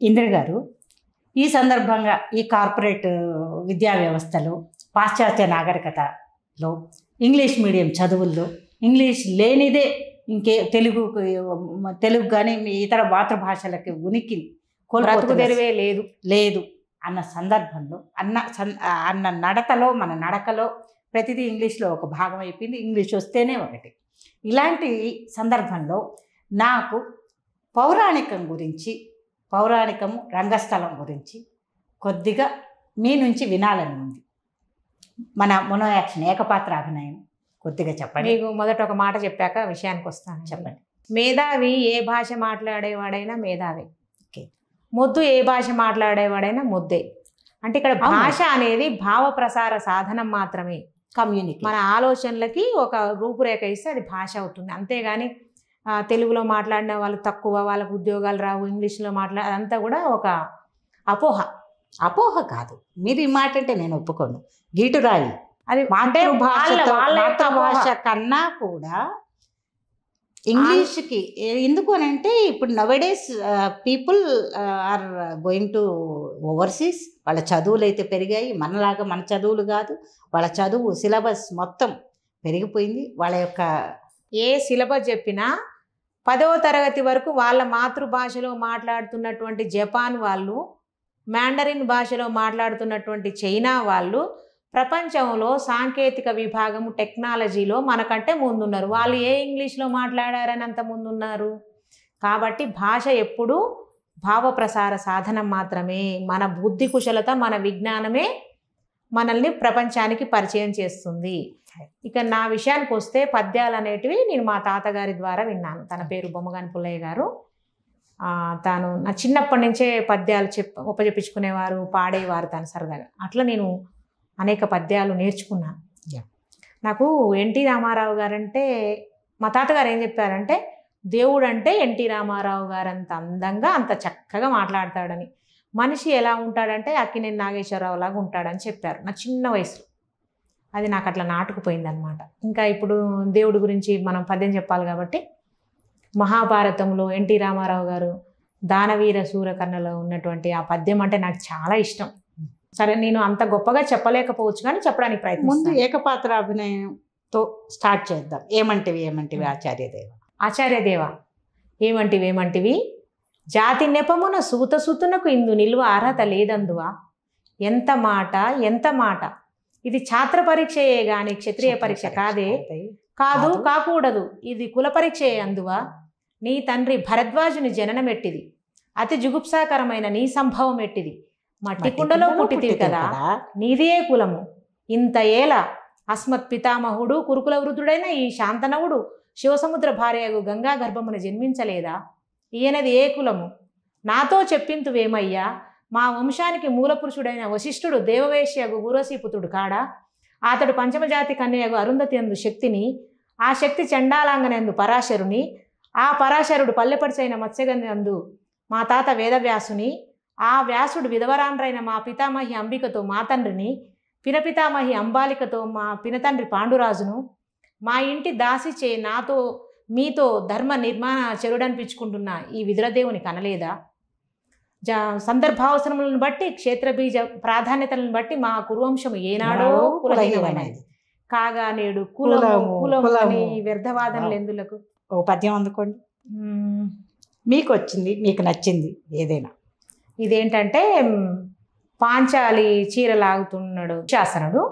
ఇందిర గారు, ఈ సందర్భంగా ఈ కార్పొరేట్ విద్యా వ్యవస్థలో, పాశ్చాత్య నాగరికతలో, ఇంగ్లీష్ మీడియం చదువుల్లో ఇంగ్లీష్ లేనిదే తెలుగు కానీ ఇతర మాతృభాషలకి ఉనికి బ్రతుకుదెరువే లేదు లేదు అన్న సందర్భంలో అన్న నడతలో, మన నడకలో ప్రతిదీ ఇంగ్లీష్లో ఒక భాగం అయిపోయింది. ఇంగ్లీష్ వస్తేనే ఒకటి. ఇలాంటి సందర్భంలో నాకు పౌరాణికము రంగస్థలం గురించి కొద్దిగా మీ నుంచి వినాలని ఉంది. మన మోనో యాక్షన్ ఏకపాత్ర అభినయం కొద్దిగా చెప్పండి. మీకు మొదట ఒక మాట చెప్పాక విషయానికి వస్తాను. చెప్పండి. మేధావి ఏ భాష మాట్లాడేవాడైనా మేధావి, ఓకే. మొద్దు ఏ భాష మాట్లాడేవాడైనా మొద్దే. అంటే ఇక్కడ భాష అనేది భావ ప్రసార సాధనం మాత్రమే. కమ్యూనికేషన్, మన ఆలోచనలకి ఒక రూపురేఖ ఇస్తే అది భాష అవుతుంది. అంతేగాని తెలుగులో మాట్లాడిన వాళ్ళు తక్కువ, వాళ్ళకు ఉద్యోగాలు రావు, ఇంగ్లీష్లో అదంతా కూడా ఒక అపోహ కాదు. మీరు ఈ మాట అంటే నేను ఒప్పుకోను. గీటురాయి అది మాతృభాష కన్నా కూడా ఇంగ్లీష్కి ఎందుకు అని అంటే ఇప్పుడు nowadays people are going to overseas. వాళ్ళ చదువులు అయితే పెరిగాయి. మనలాగా మన చదువులు కాదు, వాళ్ళ చదువు సిలబస్ మొత్తం పెరిగిపోయింది. వాళ్ళ యొక్క ఏ సిలబస్ చెప్పినా 10వ తరగతి వరకు వాళ్ళ మాతృభాషలో మాట్లాడుతున్నటువంటి జపాన్ వాళ్ళు, మ్యాండరిన్ భాషలో మాట్లాడుతున్నటువంటి చైనా వాళ్ళు ప్రపంచంలో సాంకేతిక విభాగము టెక్నాలజీలో మనకంటే ముందున్నారు. వాళ్ళు ఏ ఇంగ్లీష్లో మాట్లాడారని అంత ముందున్నారు. కాబట్టి భాష ఎప్పుడూ భావప్రసార సాధనం మాత్రమే. మన బుద్ధి కుశలత, మన విజ్ఞానమే మనల్ని ప్రపంచానికి పరిచయం చేస్తుంది. ఇక నా విషయానికి వస్తే పద్యాలు అనేటివి నేను మా తాతగారి ద్వారా విన్నాను. తన పేరు బొమ్మగాని పుల్లయ్య గారు. తాను నా చిన్నప్పటి నుంచే పద్యాలు ఉపజెప్పించుకునేవారు, పాడేవారు తను సరదాగా. అట్లా నేను అనేక పద్యాలు నేర్చుకున్నాను. నాకు ఎన్టీ రామారావు గారంటే, మా తాతగారు ఏం చెప్పారంటే, దేవుడు అంటే ఎన్టీ రామారావు గారు అంత అందంగా అంత చక్కగా మాట్లాడతాడని, మనిషి ఎలా ఉంటాడంటే అక్కినేని నాగేశ్వరరావు లాగా ఉంటాడని చెప్పారు నా చిన్న వయసులో. అది నాకు అట్లా నాటుకుపోయిందనమాట. ఇంకా ఇప్పుడు దేవుడి గురించి మనం పద్యం చెప్పాలి కాబట్టి, మహాభారతంలో ఎన్టీ రామారావు గారు దానవీర సూరకర్ణలో ఉన్నటువంటి ఆ పద్యం అంటే నాకు చాలా ఇష్టం. సరే, నేను అంత గొప్పగా చెప్పలేకపోవచ్చు కానీ చెప్పడానికి ప్రయత్నం. ముందు ఏకపాత్ర అభినయంతో స్టార్ట్ చేద్దాం. ఏమంటివి ఆచార్యదేవ ఏమంటివి జాతి నెపమున సూతసుతునకు ఇందు నిల్వ అర్హత లేదందువా. ఎంత మాట ఇది ఛాత్ర పరీక్షయే గాని క్షత్రియ పరీక్ష కాకూడదు. ఇది కుల పరీక్షయే అందువా. నీ తండ్రి భరద్వాజుని జననమెట్టిది, అతి జుగుప్సాకరమైన నీ సంభవం ఎట్టిది. మట్టి కుండలో పుట్టితివి కదా, నీదే కులము. ఇంత ఏల అస్మత్ పితామహుడు కురుకుల వృద్ధుడైన ఈ శాంతనవుడు శివసముద్ర భార్యగు గంగా గర్భమున జన్మించలేదా. ఈయనది ఏ కులము నాతో చెప్పింతువేమయ్యా. మా వంశానికి మూలపురుషుడైన వశిష్ఠుడు దేవవేశ్యగు ఊర్వశీపుత్రుడు కాడా. అతడు పంచమజాతి కన్యగు అరుంధతి అందు శక్తిని, ఆ శక్తి చండాలాంగనందు పరాశరుని, ఆ పరాశరుడు పల్లెపడిచైన మత్స్యగంధి అందు మా తాత వేదవ్యాసుని, ఆ వ్యాసుడు విధవరాండ్రైన మా పితామహి అంబికతో మా తండ్రిని, పినపితామహి అంబాలికతో మా పినతండ్రి పాండురాజును, మా ఇంటి దాసిచే నాతో మీతో ధర్మ నిర్మాణ చెరుడనిపించుకుంటున్న ఈ విదురదేవుని కనలేదా. సందర్భావసరములను బట్టి క్షేత్రబీజ ప్రాధాన్యతలను బట్టి మా కురువంశము ఏనాడో కులహీనమైనది కాగా నేడు కులము అని వ్యర్థవాదనలు ఎందులకు. ఓ పద్యం అందుకోండి, మీకు వచ్చింది, మీకు నచ్చింది ఏదైనా. ఇదేంటంటే, పాంచాలి చీర లాగుతున్నాడు శాసనుడు.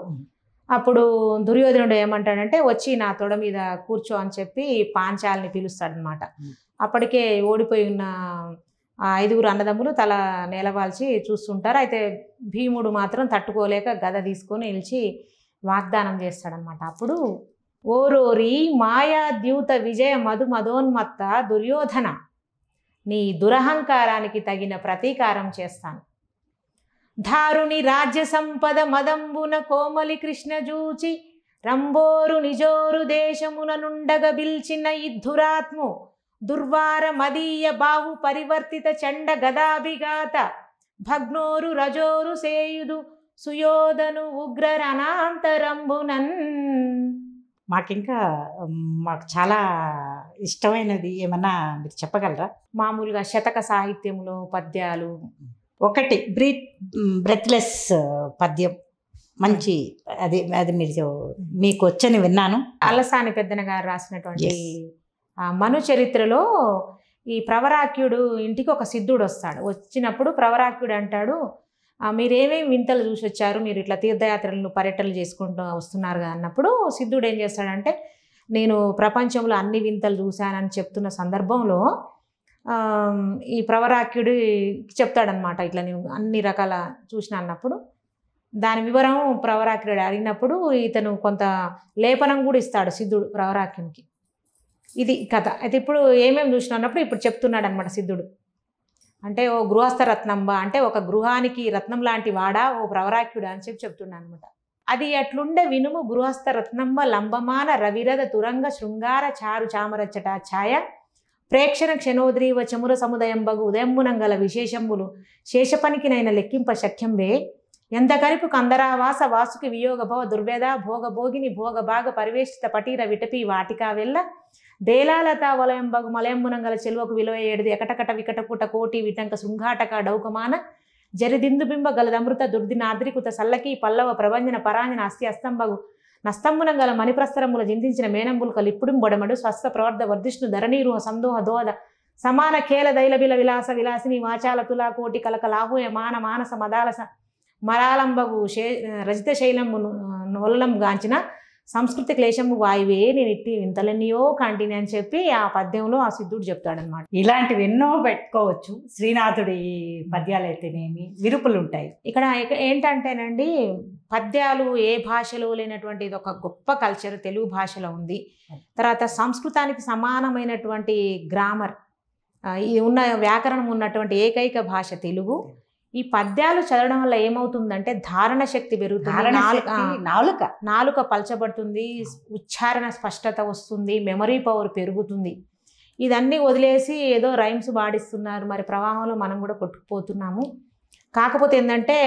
అప్పుడు దుర్యోధనుడు ఏమంటాడంటే, వచ్చి నా తొడ మీద కూర్చో అని చెప్పి పాంచాలిని పిలుస్తాడనమాట. అప్పటికే ఓడిపోయి ఉన్న 5 అన్నదమ్ములు తల నేలవాల్చి చూస్తుంటారు. అయితే భీముడు మాత్రం తట్టుకోలేక గద తీసుకొని నిలిచి వాగ్దానం చేస్తాడనమాట. అప్పుడు ఓరోరి మాయా ద్యూత విజయ మధోన్మత్త దుర్యోధన, నీ దురహంకారానికి తగిన ప్రతీకారం చేస్తాను. ధారుని రాజ్య సంపద మదంబున కోమలి కృష్ణ జూచి రంబోరు నిజోరు దేశమున నుండగ బిల్చిన ఇద్ధురాత్ము దుర్వార మదీయ బాహు పరివర్తిత చండ గదాభిఘాత భగ్నోరు రజోరు సేయుదు సుయోధను ఉగ్రరణాంతరంబునన్. మాకింకా మాకు చాలా ఇష్టమైనది ఏమన్నా మీరు చెప్పగలరా? మామూలుగా శతక సాహిత్యంలో పద్యాలు ఒకటి బ్రెత్లెస్ పద్యం మంచి, అది అది మీరు మీకు వచ్చని విన్నాను. అలసాని పెద్దన గారు రాసినటువంటి Yes. మను చరిత్రలో ఈ ప్రవరాక్యుడు ఇంటికి ఒక సిద్ధుడు వస్తాడు. వచ్చినప్పుడు ప్రవరాక్యుడు అంటాడు, మీరేమేమి వింతలు చూసి వచ్చారు, మీరు ఇట్లా తీర్థయాత్రలను పర్యటనలు చేసుకుంటూ వస్తున్నారు కదా అన్నప్పుడు సిద్ధుడు ఏం చేస్తాడంటే, నేను ప్రపంచంలో అన్ని వింతలు చూశానని చెప్తున్న సందర్భంలో ఈ ప్రవరాక్యుడు చెప్తాడనమాట, ఇట్లా నేను అన్ని రకాల చూసిన అన్నప్పుడు దాని వివరం ప్రవరాక్యుడు అడిగినప్పుడు ఇతను కొంత లేపనం కూడా ఇస్తాడు సిద్ధుడు ప్రవరాక్యునికి. ఇది కథ. అయితే ఇప్పుడు ఏమేమి చూసిన అన్నప్పుడు ఇప్పుడు చెప్తున్నాడు అనమాట సిద్ధుడు. అంటే ఓ గృహస్థ రత్నంబ, అంటే ఒక గృహానికి రత్నం లాంటి వాడా ఓ ప్రవరాక్యుడు అని చెప్తున్నాను అనమాట. అది అట్లుండే వినుము గృహస్థ రత్నంబ లంబమాన రవిరథ తురంగ శృంగార చారు చామరచ్చట ఛాయ ప్రేక్షణ క్షణోద్రీవ చముర సముదయంబగు ఉదయంబునంగల విశేషంబులు శేషపనికినైన లెక్కింప శక్యంబే ఎంత కరిపు కందరావాస వాసుకి వియోగ భవ దుర్వేద భోగ భోగిని భోగ భాగ పరివేష్టిత పటీర విటపి వాటికా వెళ్ళ దేలాలత వలయంబగు మలయంబునంగల చెల్వకు విలువ ఏడుది ఎకటకట వికటపుట కోటి విటంక శృంఘాటక డౌకమాన జరిదిందుబింబ గలదమృత దుర్దినాద్రికుత సల్లకి పల్లవ ప్రభంజన పరాంజన అస్తి అస్తంబగు నస్తంబునంగల మణిప్రస్తరముల జిందించిన మేనంబులు కలిప్పుడు బొడమడు స్వస్థ ప్రవర్ధ వర్ధిష్ణు ధరణీరుహ సందోహ దోహద సమాన ఖేల దైలబిల విలాస విలాసిని వాచాల తులా కోటి కలకలాహుయ మాన మానస మదాలస మరాలంబగు రజిత శైలము నొల్లం గాంచిన సంస్కృతి క్లేశము వాయువే నేను ఇట్టి వింతలన్నయో కంటిని అని చెప్పి ఆ పద్యంలో ఆ సిద్ధుడు చెప్తాడనమాట. ఇలాంటివి ఎన్నో పెట్టుకోవచ్చు. శ్రీనాథుడి పద్యాలు అయితేనేమి విరుపులు ఉంటాయి. ఇక్కడ ఏంటంటేనండి, పద్యాలు ఏ భాషలో లేనటువంటి ఇది ఒక గొప్ప కల్చర్ తెలుగు భాషలో ఉంది. తర్వాత సంస్కృతానికి సమానమైనటువంటి గ్రామర్ ఉన్న వ్యాకరణం ఉన్నటువంటి ఏకైక భాష తెలుగు. ఈ పద్యాలు చదవడం వల్ల ఏమవుతుందంటే ధారణ శక్తి పెరుగుతుంది, నాలుక పలచబడుతుంది, ఉచ్చారణ స్పష్టత వస్తుంది, మెమరీ పవర్ పెరుగుతుంది. ఇదన్నీ వదిలేసి ఏదో రైమ్స్ పాడిస్తున్నారు, మరి ప్రవాహంలో మనం కూడా కొట్టుకుపోతున్నాము. కాకపోతే ఏంటంటే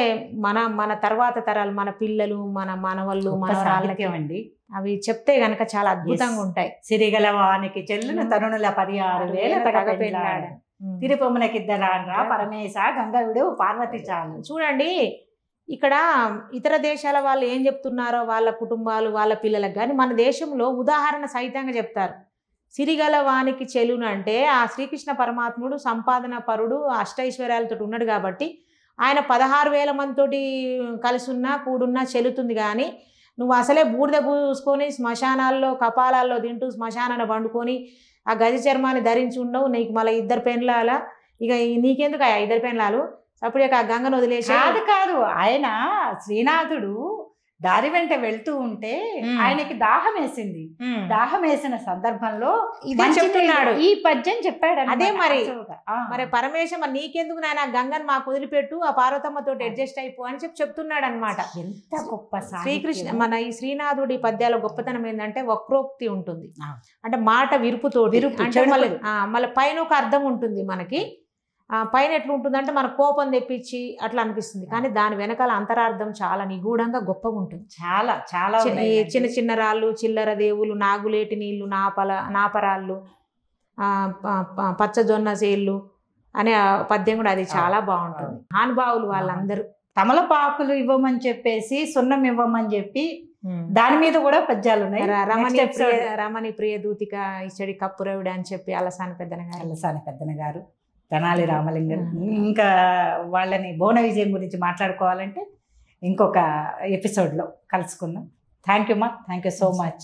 మన తర్వాత తరాలు, మన పిల్లలు, మన మనవళ్ళు, మనవరాళ్ళకి అండి అవి చెప్తే గనక చాలా అద్భుతంగా ఉంటాయి. సిరిగలవానికి చెల్లున తరుణుల 16,000 తిరుపమునకిద్దరాన్రా పరమేశ గంగవుడు పార్వతి చాలు. చూడండి, ఇక్కడ ఇతర దేశాల వాళ్ళు ఏం చెప్తున్నారో వాళ్ళ కుటుంబాలు వాళ్ళ పిల్లలకు, కానీ మన దేశంలో ఉదాహరణ సహితంగా చెప్తారు. సిరిగల వానికి చెలును అంటే ఆ శ్రీకృష్ణ పరమాత్ముడు సంపాదన పరుడు, అష్టైశ్వర్యాలతో ఉన్నాడు కాబట్టి ఆయన 16,000 మందితోటి కలిసి ఉన్నా కూడున్నా చెల్లుతుంది. కానీ నువ్వు అసలే బూడిద పూసుకొని శ్మశానాల్లో కపాలాల్లో తింటూ శ్మశానాన్ని వండుకొని ఆ గజ చర్మాన్ని ధరించి ఉండవు, నీకు మళ్ళీ 2 పెండ్లాల, ఇక నీకెందుకు 2 పెండ్లాలు, అప్పుడు ఇక ఆ గంగను వదిలేసి. కాదు ఆయన శ్రీనాథుడు దారి వెంట వెళ్తూ ఉంటే ఆయనకి దాహం వేసింది. దాహం వేసిన సందర్భంలో ఇదే చెప్తున్నాడు, ఈ పద్యం చెప్పాడు. అదే మరి పరమేశ్వర నీకెందుకు నాయన గంగను మాకు వదిలిపెట్టు, ఆ పార్వతమ్మతో అడ్జస్ట్ అయిపో అని చెప్తున్నాడు అనమాట. ఎంత గొప్ప శ్రీకృష్ణ. మన ఈ శ్రీనాథుడి పద్యాల గొప్పతనం ఏంటంటే వక్రోక్తి ఉంటుంది, అంటే మాట విరుపుతో అంటే మళ్ళీ పైన ఒక అర్థం ఉంటుంది మనకి. పైన ఎట్లా ఉంటుందంటే మన కోపం తెప్పించి అట్లా అనిపిస్తుంది, కానీ దాని వెనకాల అంతరార్థం చాలా నిగూఢంగా గొప్పగా ఉంటుంది. చాలా చాలా చిన్న చిన్న రాళ్ళు, చిల్లర దేవులు, నాగులేటి నీళ్లు, నాపరాళ్ళు, పచ్చజొన్న సేళ్ళు అనే పద్యం కూడా అది చాలా బాగుంటుంది. మహానుభావులు వాళ్ళందరూ తమలపాకులు ఇవ్వమని చెప్పేసి సున్నం ఇవ్వమని చెప్పి దాని మీద కూడా పద్యాలు ఉన్నాయి. రమణి ప్రియ దూతిక ఇచ్చడి కప్పురవుడు అని చెప్పి అలసాని పెద్దన గారు తెనాలి రామలింగం. ఇంకా వాళ్ళని భువన విజయం గురించి మాట్లాడుకోవాలంటే ఇంకొక ఎపిసోడ్లో కలుసుకుందాం. థ్యాంక్ యూ మా, థ్యాంక్ యూ సో మచ్.